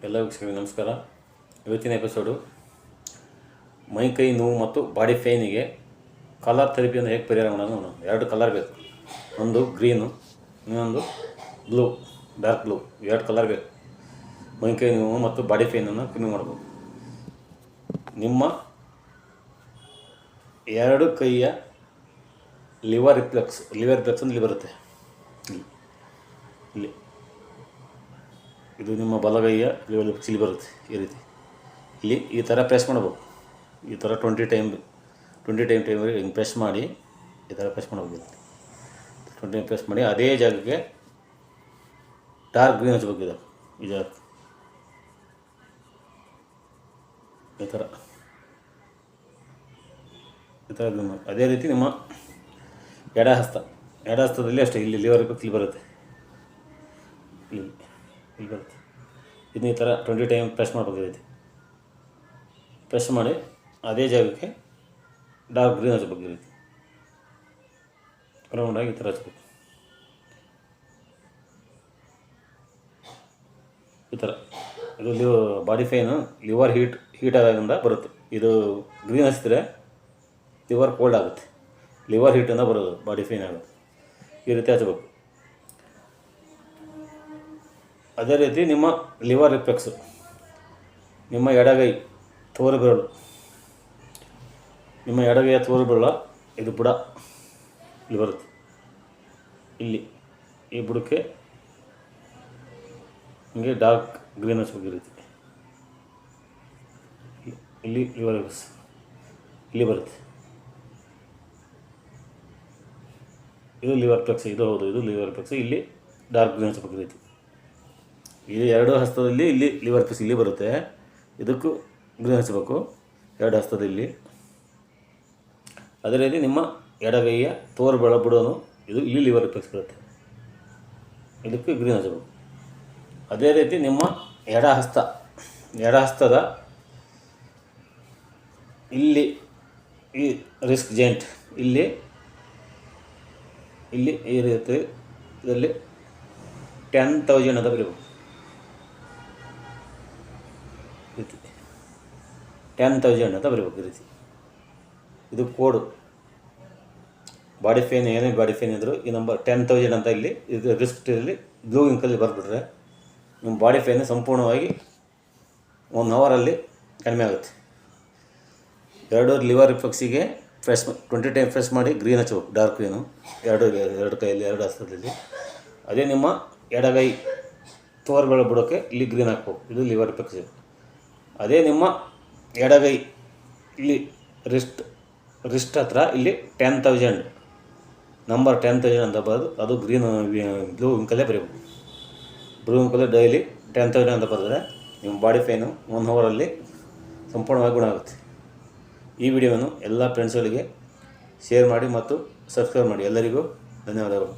ಎಲ್ಲ ವೀಕ್ಷಕರಿಗೆ ನಮಸ್ಕಾರ. ಇವತ್ತಿನ ಎಪಿಸೋಡು ಮೈಕೈ ನೋವು ಮತ್ತು ಬಾಡಿ ಪೇಯ್ನಿಗೆ ಕಲರ್ ಥೆರಪಿಯನ್ನು ಹೇಗೆ ಪರಿಹಾರ ಮಾಡೋದು ನೋಡೋಣ. 2 ಕಲರ್ ಬೇಕು, ಒಂದು ಗ್ರೀನು, ಇನ್ನೊಂದು ಬ್ಲೂ, ಡಾರ್ಕ್ ಬ್ಲೂ. 2 ಕಲರ್ ಬೇಕು. ಮೈಕೈ ನೋವು ಮತ್ತು ಬಾಡಿ ಪೇಯ್ನನ್ನು ಕಮ್ಮಿ ಮಾಡ್ಬೋದು. ನಿಮ್ಮ 2 ಕೈಯ ಲಿವರ್ ರಿಫ್ಲೆಕ್ಸ್ ಅಂತ ಇಲ್ಲಿ ಬರುತ್ತೆ. ಇಲ್ಲಿ ಇದು ನಿಮ್ಮ ಬಲಗೈಯ ಲಿವರ್ ರಿಫ್ಲೆಕ್ಸ್ ಇಲ್ಲಿ ಬರುತ್ತೆ. ಈ ರೀತಿ ಇಲ್ಲಿ ಈ ಥರ ಪ್ರೆಸ್ ಮಾಡ್ಬೇಕು. ಈ ಥರ 20 ಟೈಮ್ವರೆಗೆ ಹಿಂಗೆ ಪ್ರೆಸ್ ಮಾಡಿ, ಈ ಥರ ಪ್ರೆಸ್ ಮಾಡಬೇಕು. 20 ಟೈಮ್ ಪ್ರೆಸ್ ಮಾಡಿ ಅದೇ ಜಾಗಕ್ಕೆ ಡಾರ್ಕ್ ಗ್ರೀನ್ ಹಚ್ಬೇಕು. ಈ ಜಾಗ ಈ ಥರ ಗ್ರೀನ್ ಮಾಡಿ. ಅದೇ ರೀತಿ ನಿಮ್ಮ ಎಡ ಹಸ್ತದಲ್ಲಿ ಅಷ್ಟೇ ಇಲ್ಲಿ ಲಿವರ್ ರಿಫ್ಲೆಕ್ಸ್ ಇಲ್ಲಿ ಬರುತ್ತೆ. ಇಲ್ಲಿ ಬರುತ್ತೆ. ಇದನ್ನ ಈ ಥರ 20 ಟೈಮ್ ಪ್ರೆಸ್ ಮಾಡಬೇಕು. ಈ ರೀತಿ ಪ್ರೆಸ್ ಮಾಡಿ ಅದೇ ಜಾಗಕ್ಕೆ ಡಾರ್ಕ್ ಗ್ರೀನ್ ಹಚ್ಬೇಕು. ಈ ರೀತಿ ರೌಂಡಾಗಿ ಈ ಥರ ಹಚ್ಬೇಕು. ಈ ಥರ ಇದು ಬಾಡಿ ಪೇಯ್ನು ಲಿವರ್ ಹೀಟ್ ಆಗೋದ್ರಿಂದ ಬರುತ್ತೆ. ಇದು ಗ್ರೀನ್ ಹಚ್ಚಿದ್ರೆ ಲಿವರ್ ಕೋಲ್ಡ್ ಆಗುತ್ತೆ. ಲಿವರ್ ಹೀಟಿಂದ ಬರೋದು ಬಾಡಿ ಪೇಯ್ನ್ ಆಗುತ್ತೆ. ಈ ರೀತಿ ಹಚ್ಬೇಕು. ಅದೇ ರೀತಿ ನಿಮ್ಮ ಲಿವರ್ ರಿಫ್ಲೆಕ್ಸು ನಿಮ್ಮ ಎಡಗೈ ತೋರುಬೆರಳು, ನಿಮ್ಮ ಎಡಗೈಯ ತೋರುಬೆರಳ ಇದು ಬುಡ ಇಲ್ಲಿ ಬರುತ್ತೆ. ಇಲ್ಲಿ ಈ ಬುಡಕ್ಕೆ ಹಿಂಗೆ ಡಾರ್ಕ್ ಗ್ರೀನ್ ಹಚ್ಬೇಕು. ಈ ರೀತಿ ಇಲ್ಲಿ ಲಿವರ್ ರಿಫ್ಲೆಕ್ಸ್ ಇಲ್ಲಿ ಬರುತ್ತೆ. ಇದು ಲಿವರ್ ರಿಫ್ಲೆಕ್ಸ್, ಇದು ಹೌದು, ಇದು ಲಿವರ್ ರಿಫ್ಲೆಕ್ಸ್. ಇಲ್ಲಿ ಡಾರ್ಕ್ ಗ್ರೀನ್ ಹಚ್ಬೇಕು. ಈ ರೀತಿ ಇದು 2 ಹಸ್ತದಲ್ಲಿ ಇಲ್ಲಿ ಲಿವರ್ ರಿಫ್ಲೆಕ್ಸ್ ಇಲ್ಲಿ ಬರುತ್ತೆ. ಇದಕ್ಕೂ ಗ್ರೀನ್ ಹಚ್ಚಬೇಕು 2 ಹಸ್ತದಲ್ಲಿ. ಅದೇ ರೀತಿ ನಿಮ್ಮ ಎಡಗೈಯ ತೋರುಬೆರಳ ಬುಡನು ಇದು ಇಲ್ಲಿ ಲಿವರ್ ರಿಫ್ಲೆಕ್ಸ್ ಬರುತ್ತೆ. ಇದಕ್ಕೆ ಗ್ರೀನ್ ಹಚ್ಚಬೇಕು. ಅದೇ ರೀತಿ ನಿಮ್ಮ ಎಡ ಹಸ್ತದ ಇಲ್ಲಿ ಈ ರಿಸ್ಟ್ ಜಾಯಿಂಟ್ ಇಲ್ಲಿ ಈ ರೀತಿ ಇದರಲ್ಲಿ 10,000 ಅಂತ ಬರೀಬೇಕು. 10,000 ಅಂತ ಬರೀಬೇಕು. ಈ ರೀತಿ ಇದು ಕೋಡು. ಬಾಡಿ ಪೇಯ್ನ್ ಏನೇ ಬಾಡಿ ಪೇಯ್ನ್ ಇದ್ದರೂ ಈ ನಂಬರ್ 10,000 ಅಂತ ಇಲ್ಲಿ ಇದು ರಿಸ್ಟಲ್ಲಿ ಬ್ಲೂ ಇಂಕಲ್ಲಿ ಬರೆದ್ಬಿಟ್ರೆ ನಿಮ್ಮ ಬಾಡಿ ಪೇಯ್ನ್ ಸಂಪೂರ್ಣವಾಗಿ 1 ಅವರಲ್ಲಿ ಕಡಿಮೆ ಆಗುತ್ತೆ. 2 ಲಿವರ್ ರಿಫ್ಲೆಕ್ಸಿಗೆ 20 ಟೈಮ್ ಪ್ರೆಸ್ ಮಾಡಿ ಗ್ರೀನ್ ಹಚ್ಚಬೇಕು, ಡಾರ್ಕ್ ಗ್ರೀನು 2 ಕೈಯಲ್ಲಿ 2 ಹಸ್ತದಲ್ಲಿ. ಅದೇ ನಿಮ್ಮ ಎಡಗೈ ತೋರುಬೆರಳ ಬುಡಕ್ಕೆ ಇಲ್ಲಿ ಗ್ರೀನ್ ಹಾಕ್ಬೇಕು. ಇದು ಲಿವರ್ ರಿಫ್ಲೆಕ್ಸ್. ಅದೇ ನಿಮ್ಮ ಎಡಗೈ ಇಲ್ಲಿ ರಿಸ್ಟ್ ಹತ್ರ ಇಲ್ಲಿ 10,000 ನಂಬರ್ 10,000 ಅಂತ ಬರೋದು. ಅದು ಗ್ರೀನ್ ಬ್ಲೂ ಇಂಕಲ್ಲೇ ಬರೀಬೇಕು. ಬ್ಲೂ ಇಂಕಲ್ಲೇ ಡೈಲಿ 10,000 ಅಂತ ಬರೆದ್ರೆ ನಿಮ್ಮ ಬಾಡಿ ಪೇಯ್ನು 1 ಅವರಲ್ಲಿ ಸಂಪೂರ್ಣವಾಗಿ ಗುಣ ಆಗುತ್ತೆ. ಈ ವಿಡಿಯೋವನ್ನು ಎಲ್ಲ ಫ್ರೆಂಡ್ಸ್ಗಳಿಗೆ ಶೇರ್ ಮಾಡಿ ಮತ್ತು ಸಬ್ಸ್ಕ್ರೈಬ್ ಮಾಡಿ. ಎಲ್ಲರಿಗೂ ಧನ್ಯವಾದಗಳು.